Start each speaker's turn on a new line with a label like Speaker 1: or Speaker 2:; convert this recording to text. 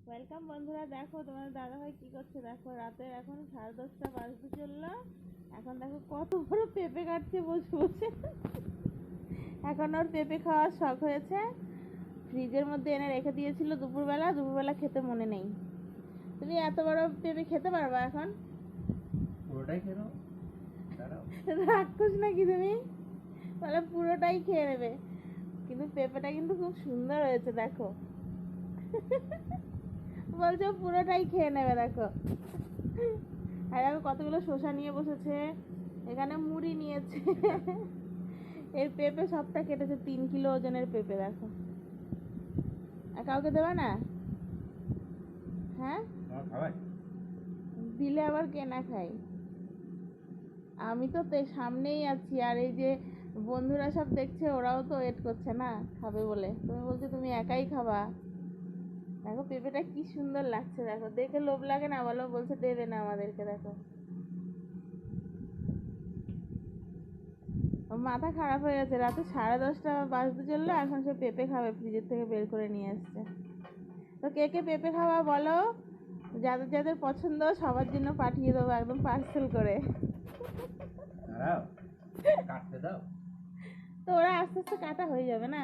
Speaker 1: Welcome বন্ধুরা, দেখো তোমার দাদাভাই কি করছে। দেখো রাতের এখন 10:30 বাজতে চললো। এখন দেখো কত বড় পেঁপে কাটছে বসে বসে। এখন ওর পেঁপে খাওয়ার শখ হয়েছে। ফ্রিজের মধ্যে এনে রেখে দিয়েছিল দুপুরবেলা খেতে মনে নেই। তুমি এত বড় পেঁপে খেতে পারবা এখন?
Speaker 2: পুরোটাই খেয়ে নাও।
Speaker 1: রাক্ষস নাকি তুমি? তাহলে পুরোটাই খেয়ে নেবে। কিন্তু পেঁপেটা কিন্তু খুব সুন্দর হয়েছে দেখো। বলছো পুরোটাই খেয়ে নেবে দেখো। আর দেখো কতগুলো শসা নিয়ে বসেছে, এখানে মুড়ি নিয়েছে। এর পেঁপে সবটা কেটেছে, 3 কিলো ওজনের পেঁপে দেখো। আর কাউকে দেবে না? হ্যাঁ, দিলে আবার কে না খাই? আমি তো সামনেই আছি, আর এই যে বন্ধুরা সব দেখছে, ওরাও তো ওয়েট করছে না খাবে বলে। তুমি বলছো তুমি একাই খাবা। দেখো পেঁপেটা কি সুন্দর লাগছে দেখো, দেখে লোভ লাগে না বলো? বলছে দেবে না আমাদেরকে। দেখো ওর মাথা খারাপ হয়ে গেছে, রাতে 10:30 বাজতে চললো, এখন সে পেঁপে খাবে, ফ্রিজের থেকে বের করে নিয়ে আসছে। তো কে কে পেঁপে খাওয়া বলো, যাদের যাদের পছন্দ সবার জন্য পাঠিয়ে দেবো একদম পার্সেল করে।
Speaker 2: কাটতে দাও।
Speaker 1: তো ওরা আস্তে আস্তে কাটা হয়ে যাবে না?